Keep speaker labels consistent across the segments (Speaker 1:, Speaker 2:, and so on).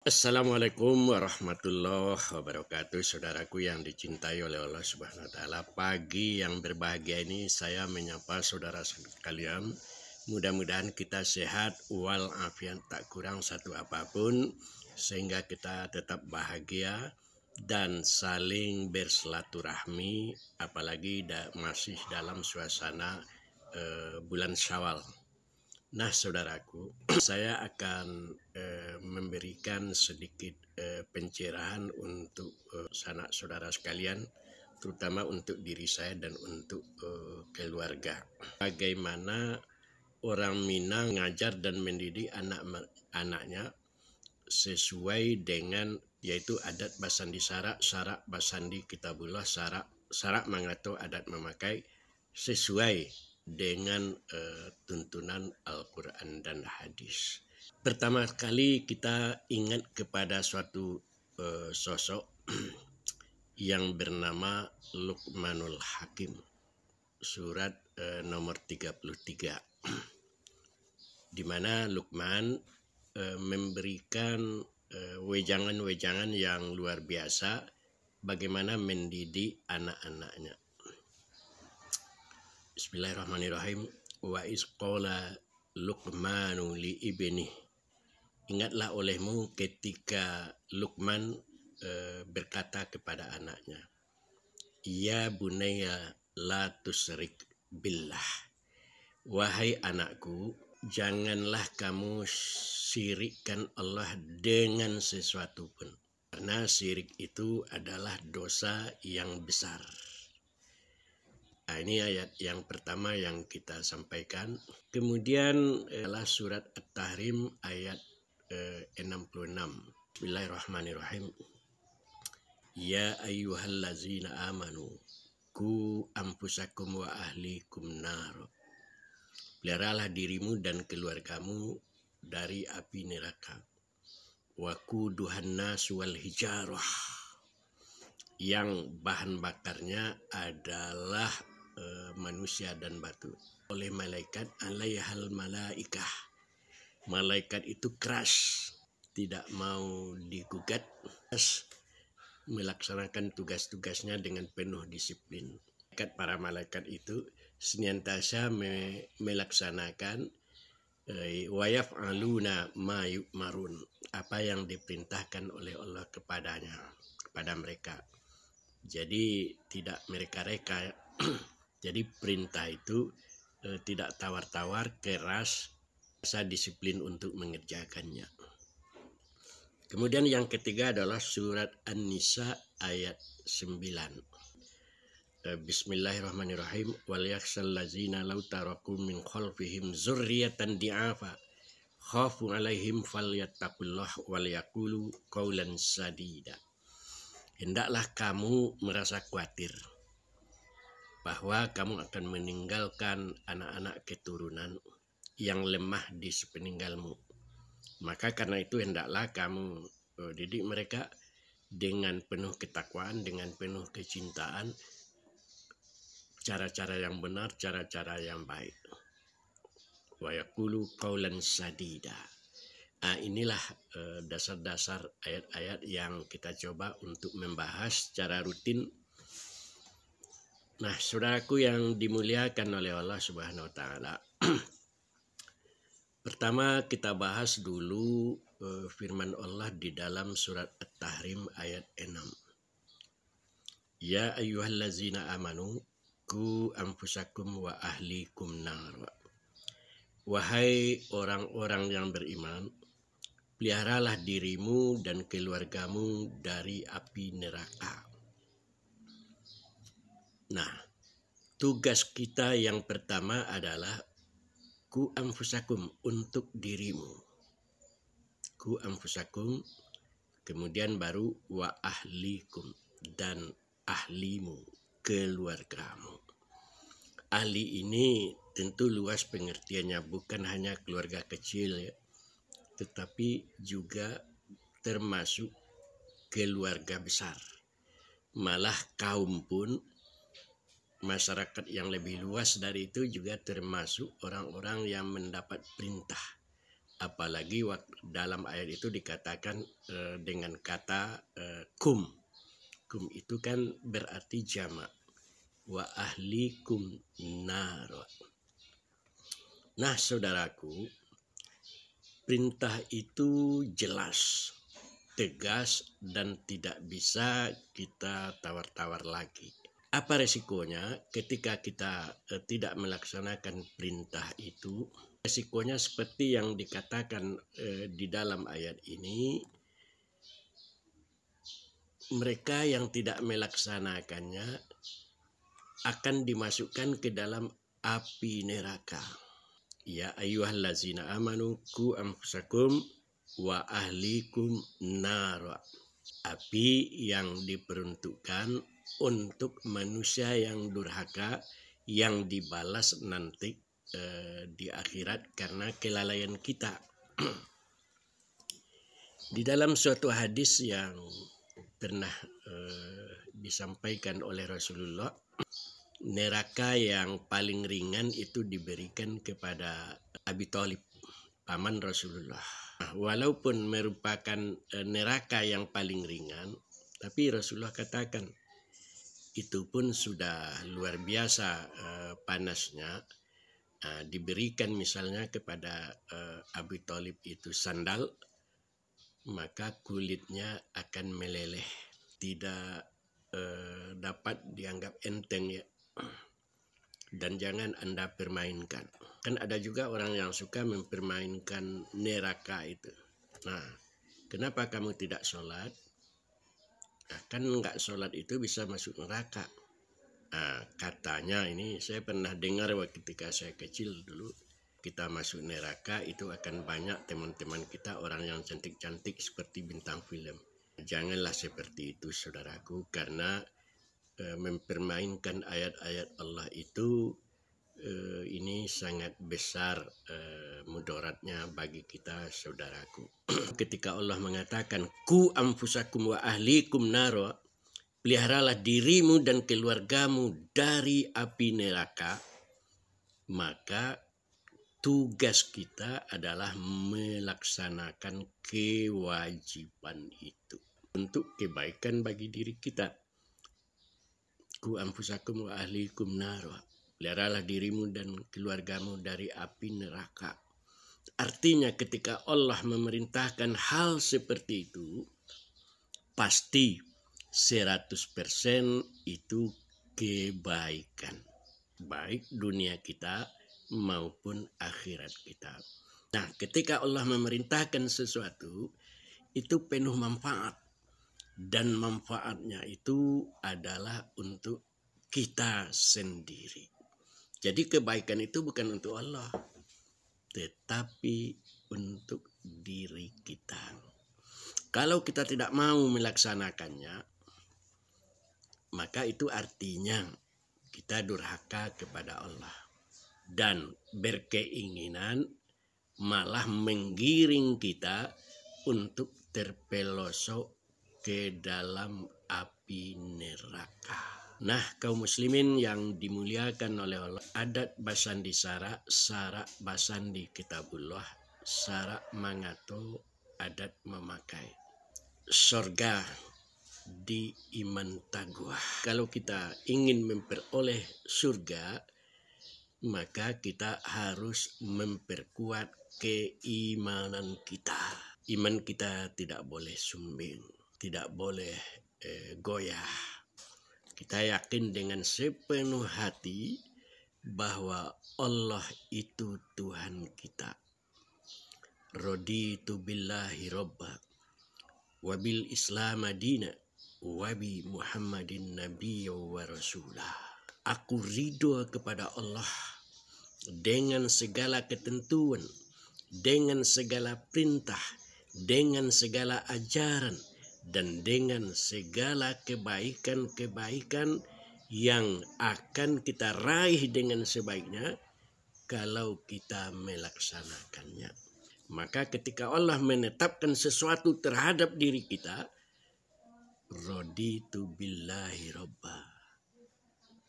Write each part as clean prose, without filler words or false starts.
Speaker 1: Assalamualaikum warahmatullahi wabarakatuh, saudaraku yang dicintai oleh Allah Subhanahu wa Ta'ala. Pagi yang berbahagia ini saya menyapa saudara sekalian. Mudah-mudahan kita sehat walafiat, tak kurang satu apapun, sehingga kita tetap bahagia dan saling bersilaturahmi, apalagi masih dalam suasana bulan Syawal. Nah, saudaraku, saya akan memberikan sedikit pencerahan untuk sanak saudara sekalian, terutama untuk diri saya dan untuk keluarga. Bagaimana orang Minang mengajar dan mendidik anak-anaknya sesuai dengan yaitu adat basandi sarak basandi kitabullah, sarak mengatur adat memakai sesuai dengan tuntunan Al-Quran dan hadis. Pertama kali kita ingat kepada suatu sosok yang bernama Luqmanul Hakim, surat nomor 33, di mana Luqman memberikan wejangan-wejangan yang luar biasa bagaimana mendidik anak-anaknya. Bismillahirrahmanirrahim. Wa isqala Luqmanu li ibni. Ingatlah olehmu ketika Luqman berkata kepada anaknya, ya bunayya la tusrik billah. Wahai anakku, janganlah kamu syirikkan Allah dengan sesuatu pun, karena syirik itu adalah dosa yang besar. Nah, ini ayat yang pertama yang kita sampaikan. Kemudian adalah surat At-Tahrim ayat 66. Bismillahirrahmanirrahim. Ya ayyuhallazina amanu ku anfusakum wa ahlikum nar. Peliharalah dirimu dan keluargamu dari api neraka. Wa quduhan nas wal hijarah. Yang bahan bakarnya adalah manusia dan batu. Oleh malaikat, alaihal malaikah. Malaikat itu keras, tidak mau digugat, melaksanakan tugas-tugasnya dengan penuh disiplin. Para malaikat itu senantiasa melaksanakan wa yaf'aluna ma yu'marun, apa yang diperintahkan oleh Allah kepada mereka. Jadi tidak mereka-reka. Jadi perintah itu tidak tawar-tawar, keras, rasa disiplin untuk mengerjakannya. Kemudian yang ketiga adalah surat An-Nisa ayat 9. Bismillahirrahmanirrahim. Wal yakhshal ladzina law taraku min khalfihim dzurriyyatan di'afa khafu 'alaihim falyattaqullah wal yaqulu qaulan sadida. Hendaklah kamu merasa khawatir bahwa kamu akan meninggalkan anak-anak keturunan yang lemah di sepeninggalmu. Maka karena itu hendaklah kamu didik mereka dengan penuh ketakwaan, dengan penuh kecintaan, cara-cara yang benar, cara-cara yang baik. Wa yaqulu qaulan sadida. Nah, inilah dasar-dasar ayat-ayat yang kita coba untuk membahas secara rutin. Nah, saudaraku yang dimuliakan oleh Allah Subhanahu wa Ta'ala. Pertama kita bahas dulu firman Allah di dalam surat At-Tahrim ayat 6. Ya ayyuhallazina amanu ku anfusakum wa ahlikum nar. Wahai orang-orang yang beriman, peliharalah dirimu dan keluargamu dari api neraka. Nah, tugas kita yang pertama adalah ku anfusakum, untuk dirimu. Ku anfusakum, kemudian baru wa ahlikum, dan ahlimu, keluargamu. Ahli ini tentu luas pengertiannya, bukan hanya keluarga kecil ya, tetapi juga termasuk keluarga besar. Malah kaum pun, masyarakat yang lebih luas dari itu juga termasuk orang-orang yang mendapat perintah Apalagi dalam ayat itu dikatakan dengan kata kum. Kum itu kan berarti jamak. Wa ahlikum nar. Nah, saudaraku, perintah itu jelas, tegas, dan tidak bisa kita tawar-tawar lagi. Apa resikonya ketika kita tidak melaksanakan perintah itu? Resikonya seperti yang dikatakan di dalam ayat ini, mereka yang tidak melaksanakannya akan dimasukkan ke dalam api neraka. Ya ayyuhallazina amanu qu anfusakum wa ahlikum nar. Api yang diperuntukkan untuk manusia yang durhaka, yang dibalas nanti di akhirat karena kelalaian kita. Di dalam suatu hadis yang pernah disampaikan oleh Rasulullah, neraka yang paling ringan itu diberikan kepada Abi Thalib, paman Rasulullah. Walaupun merupakan neraka yang paling ringan, tapi Rasulullah katakan itu pun sudah luar biasa panasnya. Diberikan misalnya kepada Abi Thalib itu sandal, maka kulitnya akan meleleh, tidak dapat dianggap enteng ya. Dan jangan Anda permainkan. Kan ada juga orang yang suka mempermainkan neraka itu. Nah, kenapa kamu tidak sholat? Nah, kan nggak sholat itu bisa masuk neraka. Nah, katanya ini saya pernah dengar ketika saya kecil dulu, kita masuk neraka itu akan banyak teman-teman kita orang yang cantik-cantik seperti bintang film. Janganlah seperti itu saudaraku, karena mempermainkan ayat-ayat Allah itu ini sangat besar mudaratnya bagi kita saudaraku. Ketika Allah mengatakan ku anfusakum wa ahlikum naro, peliharalah dirimu dan keluargamu dari api neraka, maka tugas kita adalah melaksanakan kewajiban itu untuk kebaikan bagi diri kita. Ku anfusakum wa ahlikum naro, peliharalah dirimu dan keluargamu dari api neraka. Artinya ketika Allah memerintahkan hal seperti itu, pasti 100% itu kebaikan, baik dunia kita maupun akhirat kita. Nah, ketika Allah memerintahkan sesuatu, itu penuh manfaat. Dan manfaatnya itu adalah untuk kita sendiri. Jadi kebaikan itu bukan untuk Allah, tetapi untuk diri kita. Kalau kita tidak mau melaksanakannya, maka itu artinya kita durhaka kepada Allah. Dan berkeinginan malah menggiring kita untuk terpelosok ke dalam api neraka. Nah, kaum muslimin yang dimuliakan oleh Allah, adat basandi sara basandi kitabullah, sara mangato adat memakai. Surga di iman taqwa. Kalau kita ingin memperoleh surga, maka kita harus memperkuat keimanan kita. Iman kita tidak boleh sumbing, tidak boleh goyah. Kita yakin dengan sepenuh hati bahwa Allah itu Tuhan kita. Raditu billahi robba, wabil islam madina, wabi muhammadin nabiyya wa rasulah. Aku ridho kepada Allah dengan segala ketentuan, dengan segala perintah, dengan segala ajaran, dan dengan segala kebaikan-kebaikan yang akan kita raih dengan sebaiknya kalau kita melaksanakannya. Maka ketika Allah menetapkan sesuatu terhadap diri kita, raditu billahi robba,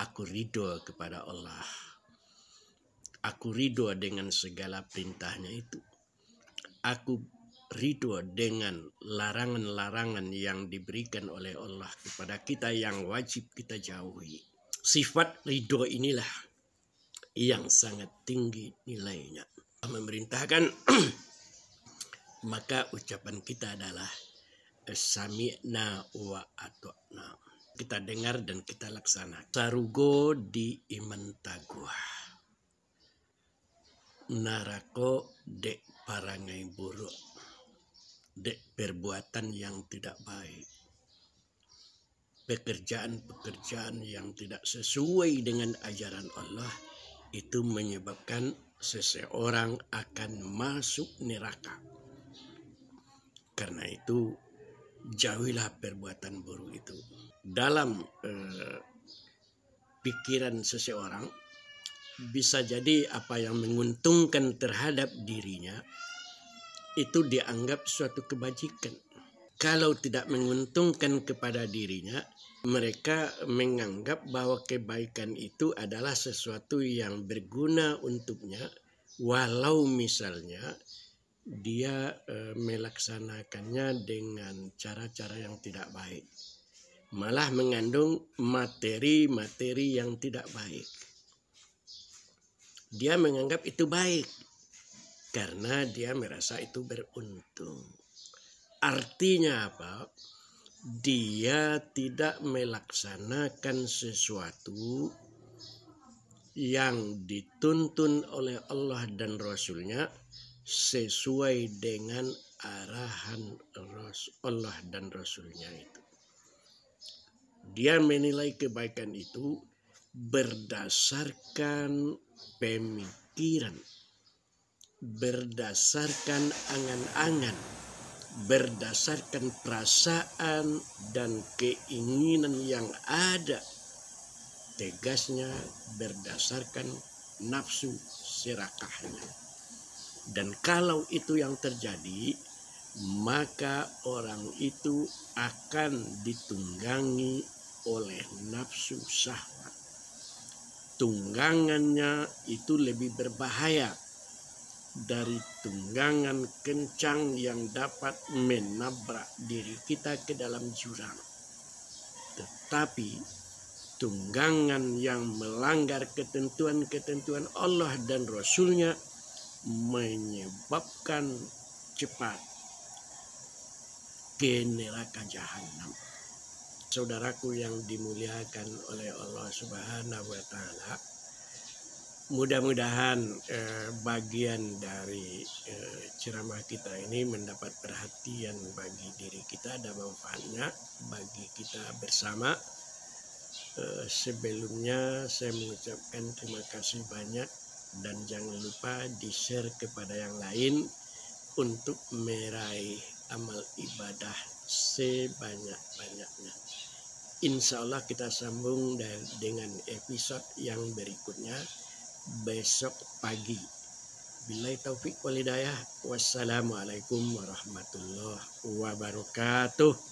Speaker 1: aku ridho kepada Allah, aku ridho dengan segala perintahnya itu, aku ridho dengan larangan-larangan yang diberikan oleh Allah kepada kita yang wajib kita jauhi. Sifat ridho inilah yang sangat tinggi nilainya. Memerintahkan maka ucapan kita adalah sami'na wa ata'na. Kita dengar dan kita laksanakan. Sarugo di iman taguh. Narako dek parangai buruk. Dek perbuatan yang tidak baik. Pekerjaan-pekerjaan yang tidak sesuai dengan ajaran Allah itu menyebabkan seseorang akan masuk neraka. Karena itu jauhilah perbuatan buruk itu. Dalam pikiran seseorang bisa jadi apa yang menguntungkan terhadap dirinya itu dianggap suatu kebajikan. Kalau tidak menguntungkan kepada dirinya, mereka menganggap bahwa kebaikan itu adalah sesuatu yang berguna untuknya, walau misalnya dia melaksanakannya dengan cara-cara yang tidak baik. Malah mengandung materi-materi yang tidak baik. Dia menganggap itu baik karena dia merasa itu beruntung. Artinya apa? Dia tidak melaksanakan sesuatu yang dituntun oleh Allah dan Rasulnya sesuai dengan arahan Allah dan Rasulnya itu. Dia menilai kebaikan itu berdasarkan pemikiran, berdasarkan angan-angan, berdasarkan perasaan dan keinginan yang ada. Tegasnya berdasarkan nafsu serakahnya. Dan kalau itu yang terjadi, maka orang itu akan ditunggangi oleh nafsu syahwat. Tunggangannya itu lebih berbahaya dari tunggangan kencang yang dapat menabrak diri kita ke dalam jurang. Tetapi tunggangan yang melanggar ketentuan-ketentuan Allah dan Rasulnya menyebabkan cepat ke neraka jahanam. Saudaraku yang dimuliakan oleh Allah Subhanahu wa Ta'ala, mudah-mudahan bagian dari ceramah kita ini mendapat perhatian bagi diri kita dan manfaatnya bagi kita bersama. Sebelumnya saya mengucapkan terima kasih banyak dan jangan lupa di-share kepada yang lain untuk meraih amal ibadah sebanyak-banyaknya. Insya Allah kita sambung dengan episode yang berikutnya besok pagi. Billahi taufik wal hidayah. Wassalamualaikum warahmatullahi wabarakatuh.